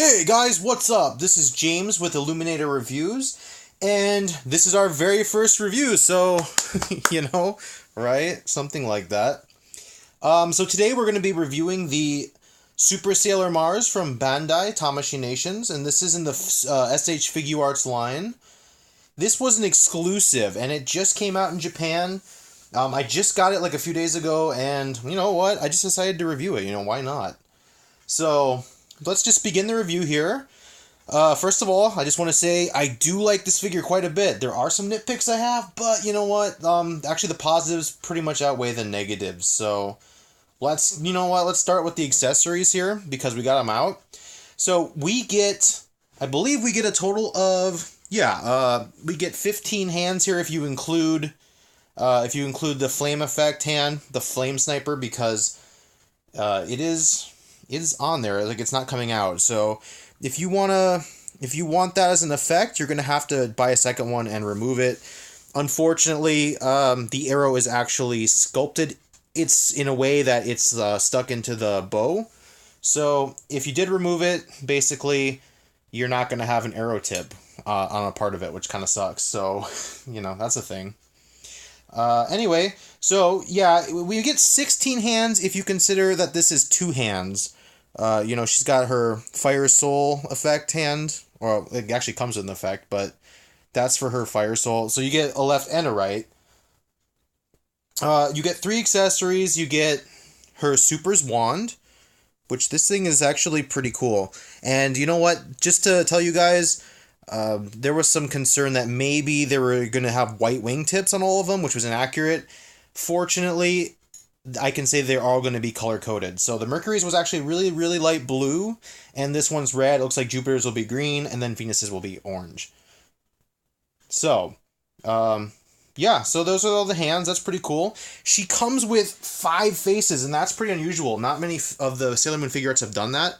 Hey guys, what's up? This is James with Illuminator Reviews, and this is our very first review, so, right? Something like that. So today we're going to be reviewing the Super Sailor Mars from Bandai Tamashii Nations, and this is in the S.H.Figuarts line. This was an exclusive, and it just came out in Japan. I just got it like a few days ago, and you know what? I just decided to review it, why not? So, let's just begin the review here. First of all, I just want to say I do like this figure quite a bit. There are some nitpicks I have, but you know what? Actually, the positives pretty much outweigh the negatives. So let's start with the accessories here because we got them out. So I believe we get a total of we get 15 hands here if you include the flame effect hand, the flame sniper, because it is on there, like it's not coming out. So if you want that as an effect, you're gonna have to buy a second one and remove it. Unfortunately, the arrow is actually sculpted. It's in a way that it's stuck into the bow. So if you did remove it, basically you're not gonna have an arrow tip on a part of it, which kind of sucks. So that's a thing. Anyway, so yeah, we get 16 hands if you consider that this is two hands. She's got her Fire Soul effect hand, or it actually comes with an effect, but that's for her Fire Soul. So you get a left and a right. You get 3 accessories. You get her Super's Wand, which this thing is actually pretty cool. And you know what? Just to tell you guys, there was some concern that maybe they were going to have white wingtips on all of them, which was inaccurate. Fortunately, I can say they're all going to be color-coded. So the Mercury's was actually really, really light blue, and this one's red. It looks like Jupiter's will be green, and then Venus's will be orange. So, so those are all the hands. That's pretty cool. She comes with 5 faces, and that's pretty unusual. Not many of the Sailor Moon Figuarts have done that.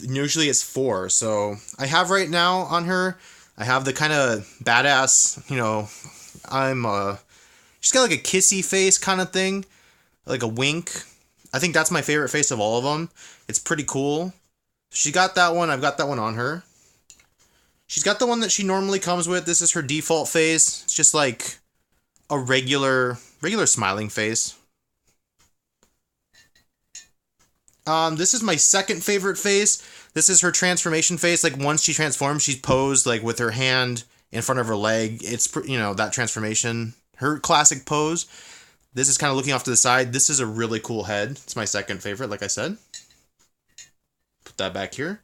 Usually it's 4. So I have right now on her, I have the kind of badass, she's got like a kissy face kind of thing, like a wink. I think that's my favorite face of all of them. It's pretty cool. She got that one. I've got that one on her. She's got the one that she normally comes with. This is her default face. It's just like a regular smiling face. This is my second favorite face. This is her transformation face. Like once she transforms, she's posed like with her hand in front of her leg. It's that transformation. Her classic pose. This is kind of looking off to the side. This is a really cool head. It's my second favorite, like I said. Put that back here.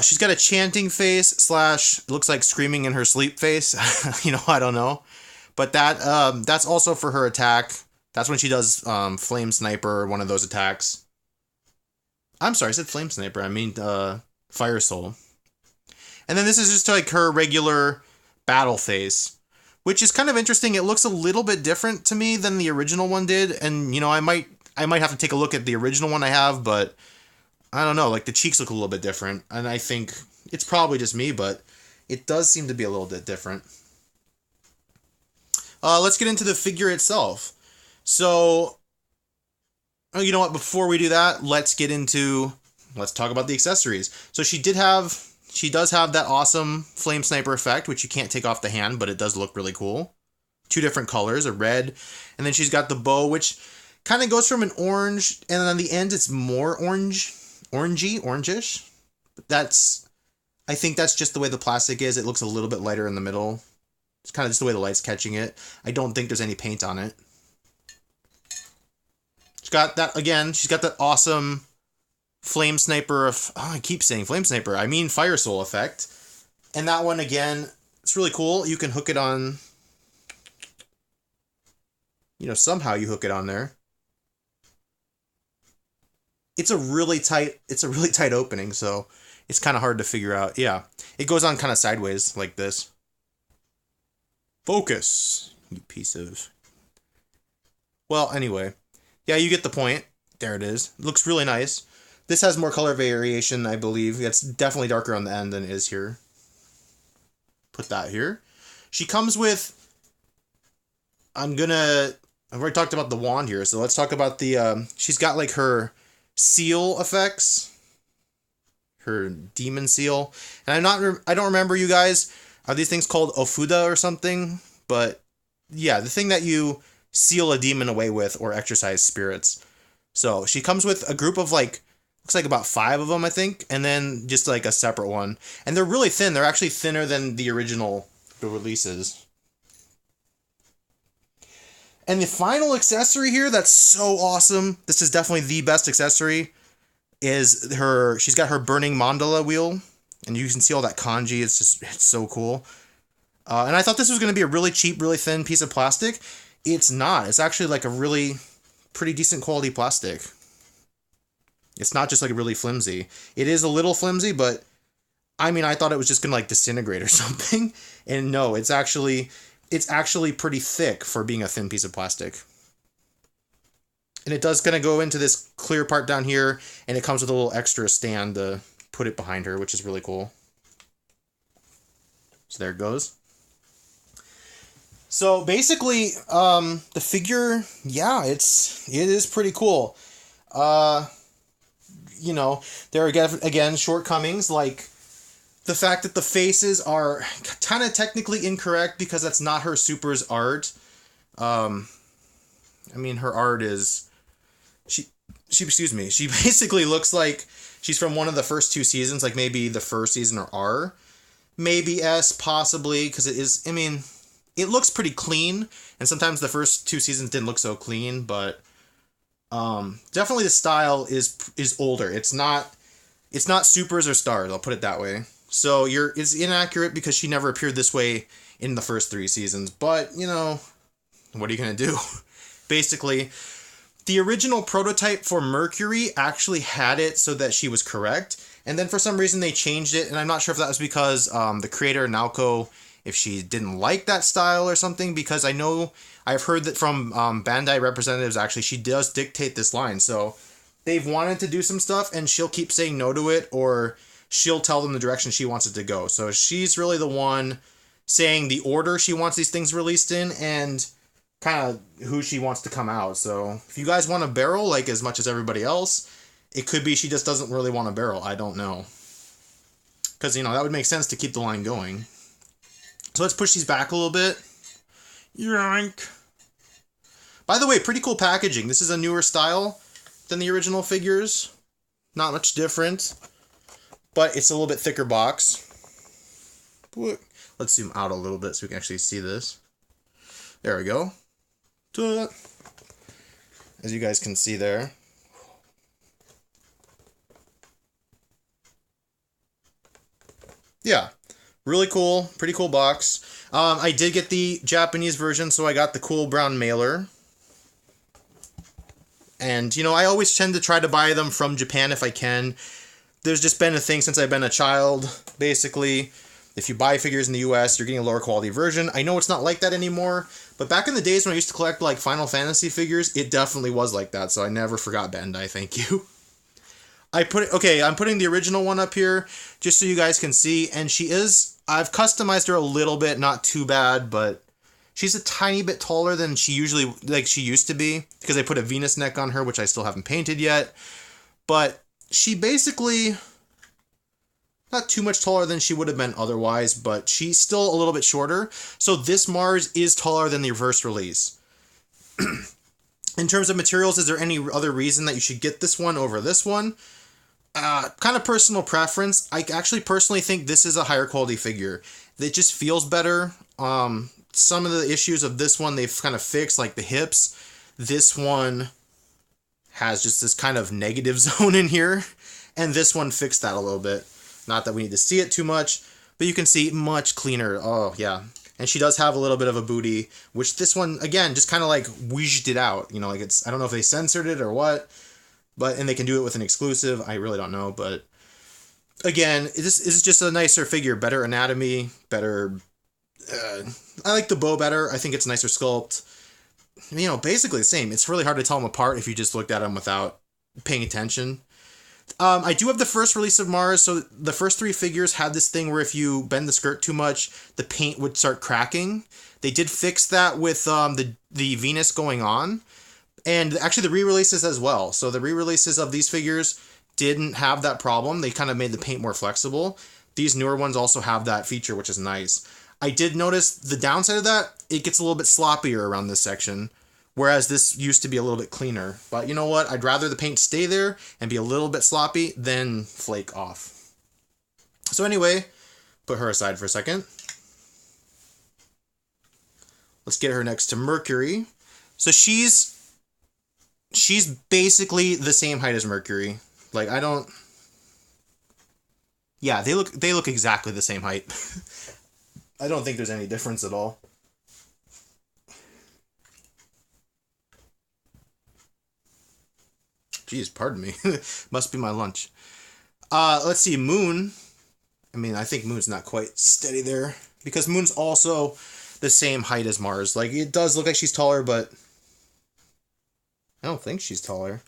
She's got a chanting face / looks like screaming in her sleep face. I don't know. But that's also for her attack. That's when she does Flame Sniper, one of those attacks. I'm sorry, I said Flame Sniper. I mean Fire Soul. And then this is just like her regular battle face, which is kind of interesting. It looks a little bit different to me than the original one did, and I might have to take a look at the original one I have, but I don't know, like the cheeks look a little bit different, and I think it's probably just me, but it does seem to be a little bit different. Let's get into the figure itself. So, you know what, before we do that, let's talk about the accessories. So she does have that awesome Flame Sniper effect, which you can't take off the hand, but it does look really cool. 2 different colors, a red, and then she's got the bow, which kind of goes from an orange, and then on the end it's more orangish. I think that's just the way the plastic is. It looks a little bit lighter in the middle. It's kind of just the way the light's catching it. I don't think there's any paint on it. She's got that awesome Flame Sniper I keep saying Flame Sniper. I mean Fire Soul effect. And that one, again, it's really cool. You can hook it on, somehow you hook it on there. It's a really tight opening, so it's kind of hard to figure out. Yeah, it goes on kind of sideways like this. Focus, you piece of... Well, anyway. Yeah, you get the point. There it is. It looks really nice. This has more color variation, I believe. It's definitely darker on the end than it is here. Put that here. She comes with... I've already talked about the wand here, so let's talk about the... she's got like her seal effects. her demon seal. And I don't remember, you guys, are these things called ofuda or something? But yeah, the thing that you seal a demon away with or exorcise spirits. So she comes with a group of like, looks like about 5 of them, I think, and then just like a separate one. And they're really thin. They're actually thinner than the original releases. And the final accessory here that's so awesome, this is definitely the best accessory, is she's got her burning mandala wheel. And you can see all that kanji. It's so cool. And I thought this was going to be a really cheap, really thin piece of plastic. It's not. It's actually like a really pretty decent quality plastic. It's not just like really flimsy. It is a little flimsy, but I mean, I thought it was just going to like disintegrate or something. And no, it's actually pretty thick for being a thin piece of plastic. And it does kind of go into this clear part down here, and it comes with a little extra stand to put it behind her, which is really cool. So there it goes. So basically, the figure, yeah, it is pretty cool. You know, there are again shortcomings, like the fact that the faces are kind of technically incorrect because that's not her super's art. I mean, her art is she basically looks like she's from one of the first 2 seasons, like maybe the first season or R, maybe S, possibly, because it is, I mean, it looks pretty clean, and sometimes the first 2 seasons didn't look so clean, but definitely the style is older. It's not supers or stars, I'll put it that way. So it's inaccurate because she never appeared this way in the first 3 seasons, but, you know, what are you going to do? Basically, the original prototype for Mercury actually had it so that she was correct, and then for some reason they changed it, and I'm not sure if that was because the creator, Naoko, if she didn't like that style or something, because I've heard that from Bandai representatives, actually, she does dictate this line, so they've wanted to do some stuff, and she'll keep saying no to it, or she'll tell them the direction she wants it to go. So she's really the one saying the order she wants these things released in, and kind of who she wants to come out. So if you guys want a barrel, like as much as everybody else, it could be she just doesn't really want a barrel. I don't know. Because, you know, that would make sense to keep the line going. So let's push these back a little bit. Yoink. By the way, pretty cool packaging. This is a newer style than the original figures. Not much different. But it's a little bit thicker box. Let's zoom out a little bit so we can actually see this. There we go. As you guys can see there. Yeah, really cool, pretty cool box. I did get the Japanese version, so I got the cool brown mailer. And, you know, I always tend to try to buy them from Japan if I can. There's just been a thing since I've been a child, basically. If you buy figures in the US, you're getting a lower quality version. I know it's not like that anymore, but back in the days when I used to collect, like, Final Fantasy figures, it definitely was like that, so I never forgot Bandai, thank you. I'm putting the original one up here, just so you guys can see, and I've customized her a little bit, not too bad, but she's a tiny bit taller than she used to be, because I put a Venus neck on her, which I still haven't painted yet, but she basically, not too much taller than she would have been otherwise, but she's still a little bit shorter, so this Mars is taller than the first release. In terms of materials, is there any other reason that you should get this one over this one? Kind of personal preference. I actually personally think this is a higher quality figure. It just feels better. Some of the issues of this one they've kind of fixed, like the hips. This one has just this kind of negative zone in here, and this one fixed that a little bit. Not that we need to see it too much, but you can see much cleaner. Oh, yeah. And she does have a little bit of a booty, which this one, again, just kind of like wheezed it out. You know, like I don't know if they censored it or what. And they can do it with an exclusive. I really don't know, but again, this is just a nicer figure, better anatomy, better. I like the bow better. I think it's a nicer sculpt. You know, basically the same. It's really hard to tell them apart if you just looked at them without paying attention. I do have the first release of Mars, so the first 3 figures had this thing where if you bend the skirt too much, the paint would start cracking. They did fix that with the Venus going on. And actually the re-releases as well. So the re-releases of these figures didn't have that problem. They kind of made the paint more flexible. These newer ones also have that feature, which is nice. I did notice the downside of that, it gets a little bit sloppier around this section, whereas this used to be a little bit cleaner. But you know what? I'd rather the paint stay there and be a little bit sloppy than flake off. So anyway, put her aside for a second. Let's get her next to Mercury. So she's basically the same height as Mercury. Like, I don't... Yeah, they look exactly the same height. I don't think there's any difference at all. Jeez, pardon me. Must be my lunch. Let's see, Moon. I mean, I think Moon's not quite steady there, because Moon's also the same height as Mars. Like, it does look like she's taller, but I don't think she's taller.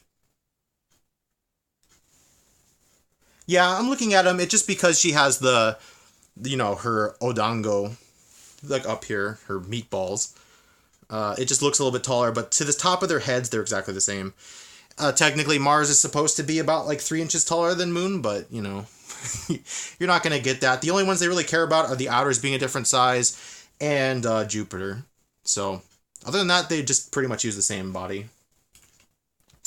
Yeah, I'm looking at him. It's just because she has the, you know, her odango, like up here, her meatballs. It just looks a little bit taller, but to the top of their heads, they're exactly the same. Technically, Mars is supposed to be about like 3 inches taller than Moon, but, you know, you're not going to get that. The only ones they really care about are the outers being a different size and Jupiter. So, other than that, they just pretty much use the same body.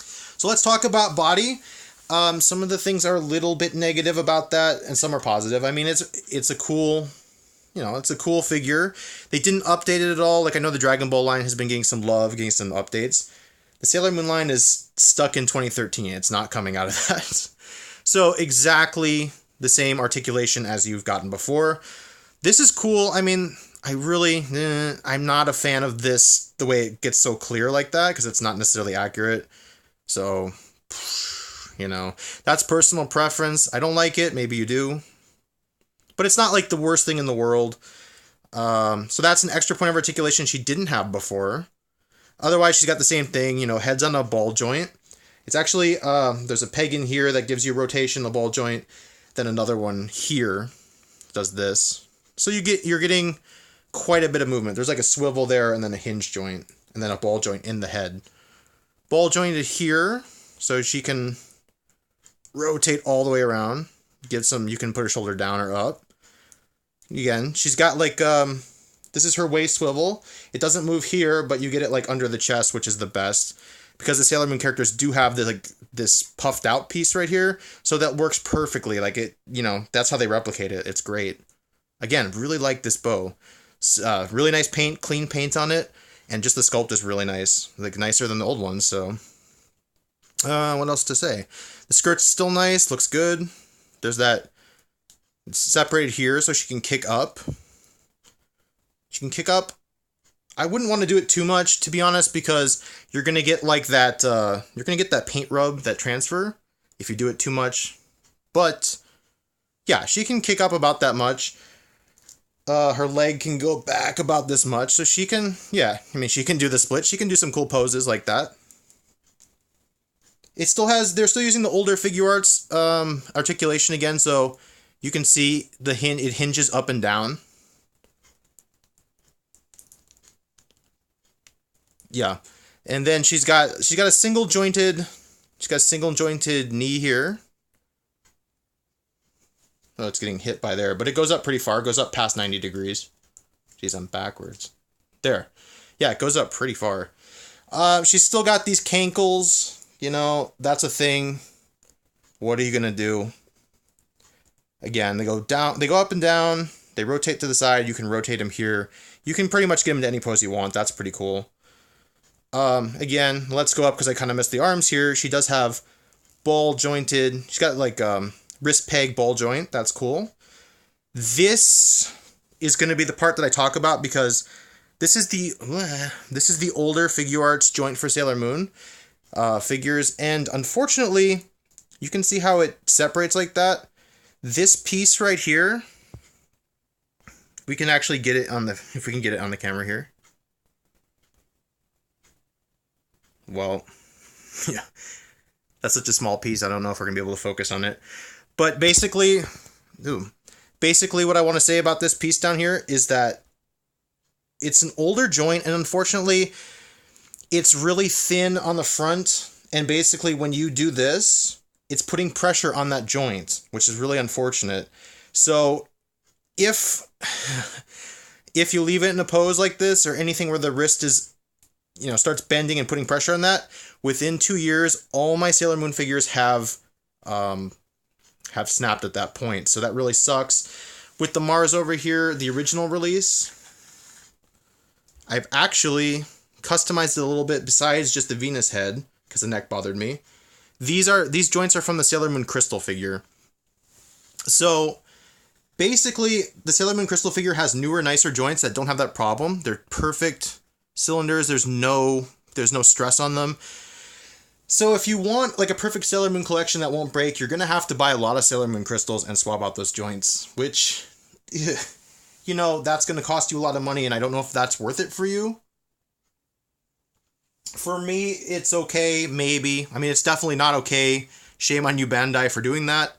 So let's talk about body. Some of the things are a little bit negative about that, and some are positive. I mean, it's a cool, you know, it's a cool figure. They didn't update it at all. Like, I know the Dragon Ball line has been getting some love, getting some updates. The Sailor Moon line is stuck in 2013. It's not coming out of that. So exactly the same articulation as you've gotten before. This is cool. I mean, I'm not a fan of this, the way it gets so clear like that, because it's not necessarily accurate. So, you know, that's personal preference. I don't like it. Maybe you do. But it's not like the worst thing in the world. So that's an extra point of articulation she didn't have before. Otherwise, she's got the same thing, you know, heads on a ball joint. It's actually, there's a peg in here that gives you rotation, a ball joint. Then another one here does this. So you're getting quite a bit of movement. There's like a swivel there, and then a hinge joint, and then a ball joint in the head. Ball jointed here, so she can rotate all the way around. You can put her shoulder down or up. Again, she's got like, this is her waist swivel. It doesn't move here, but you get it like under the chest, which is the best. Because the Sailor Moon characters do have this puffed out piece right here. So that works perfectly. Like, it, you know, that's how they replicate it. It's great. Again, really like this bow. Really nice paint, clean paint on it. And just the sculpt is really nice. Like, nicer than the old ones, so. What else to say? The skirt's still nice, looks good. There's that, it's separated here so she can kick up. She can kick up. I wouldn't want to do it too much, to be honest, because you're going to get like that, you're going to get that paint rub, that transfer, if you do it too much. But, yeah, she can kick up about that much. Her leg can go back about this much, so she can, yeah, I mean, she can do the split. She can do some cool poses like that. It still has, they're still using the older Figuarts articulation again, so you can see it hinges up and down. Yeah, and then she's got a single jointed knee here. Oh, it's getting hit by there, but it goes up pretty far. It goes up past 90 degrees. Jeez, I'm backwards. There. Yeah, it goes up pretty far. She's still got these cankles. You know, that's a thing. What are you gonna do? Again, they go up and down. They rotate to the side. You can rotate them here. You can pretty much get them to any pose you want. That's pretty cool. Again, let's go up because I kind of missed the arms here. She does have ball jointed. She's got like wrist peg ball joint. That's cool. This is going to be the part that I talk about because this is the older Figuarts joint for Sailor Moon figures, and unfortunately, you can see how it separates like that. This piece right here, we can actually get it on the, if we can get it on the camera here. Well, yeah, that's such a small piece. I don't know if we're going to be able to focus on it. But basically, what I want to say about this piece down here is that it's an older joint, and unfortunately, it's really thin on the front. And basically, when you do this, it's putting pressure on that joint, which is really unfortunate. So if you leave it in a pose like this or anything where the wrist is, starts bending and putting pressure on that, within 2 years, all my Sailor Moon figures have snapped at that point. So that really sucks. With the Mars over here, the original release, I've actually customized it a little bit besides just the Venus head, because the neck bothered me. These joints are from the Sailor Moon Crystal figure. So basically, the Sailor Moon Crystal figure has newer, nicer joints that don't have that problem. They're perfect cylinders. There's no stress on them. So if you want like a perfect Sailor Moon collection that won't break, you're going to have to buy a lot of Sailor Moon crystals and swap out those joints, which, that's going to cost you a lot of money, and I don't know if that's worth it for you. For me, it's okay, maybe. I mean, it's definitely not okay. Shame on you, Bandai, for doing that.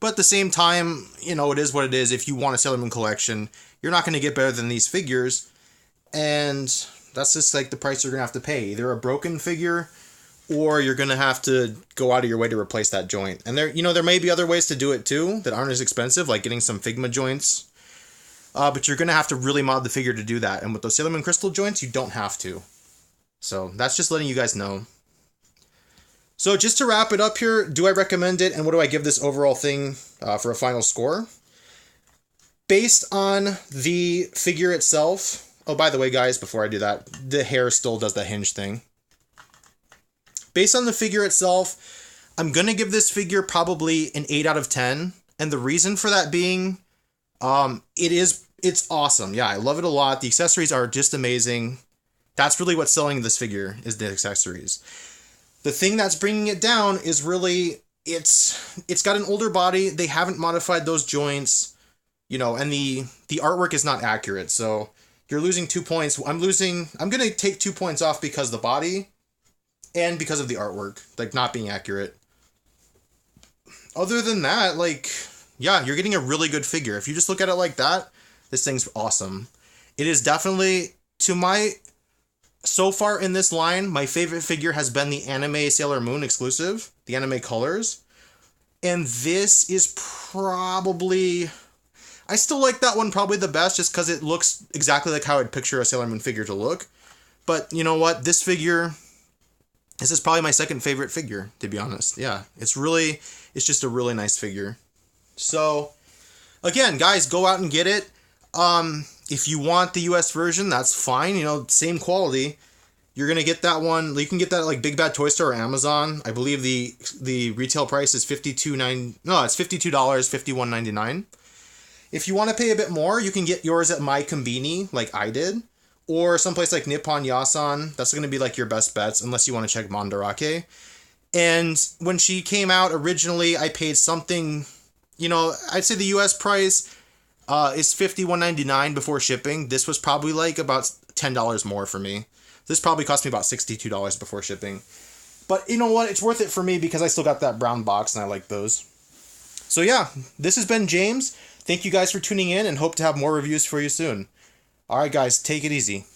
But at the same time, it is what it is. If you want a Sailor Moon collection, you're not going to get better than these figures. And that's just like the price you're going to have to pay. Either a broken figure, or you're going to have to go out of your way to replace that joint. And there may be other ways to do it too that aren't as expensive, like getting some Figma joints. But you're going to have to really mod the figure to do that. And with those Sailor Moon Crystal joints, you don't have to. So that's just letting you guys know. So just to wrap it up here, do I recommend it, and what do I give this overall thing for a final score? Based on the figure itself, oh, by the way, guys, before I do that, the hair still does the hinge thing. Based on the figure itself, I'm going to give this figure probably an 8 out of 10, and the reason for that being, it's awesome. Yeah, I love it a lot. The accessories are just amazing. That's really what's selling this figure, is the accessories. The thing that's bringing it down is really, it's got an older body. They haven't modified those joints, and the artwork is not accurate. So you're losing 2 points. I'm going to take 2 points off because of the body and because of the artwork, like not being accurate. Other than that, yeah, you're getting a really good figure. If you just look at it like that, this thing's awesome. It is definitely, so far in this line, my favorite figure has been the anime Sailor Moon exclusive, the anime colors. And this is probably, I still like that one probably the best just because it looks exactly like how I'd picture a Sailor Moon figure to look. But you know what? This is probably my second favorite figure, to be honest. Yeah, it's just a really nice figure. So, again, guys, go out and get it. If you want the US version, that's fine. Same quality. You're going to get that one. You can get that at like Big Bad Toy Store or Amazon. I believe the retail price is it's $52, $51.99. If you want to pay a bit more, you can get yours at My Konbini, like I did, or someplace like Nippon Yasan. That's going to be like your best bets, unless you want to check Mandarake. And when she came out originally, I paid something, I'd say the US price is $51.99 before shipping. This was probably like about $10 more for me. This probably cost me about $62 before shipping. But you know what? It's worth it for me because I still got that brown box and I like those. So yeah, this has been James. Thank you guys for tuning in and hope to have more reviews for you soon. Alright guys, take it easy.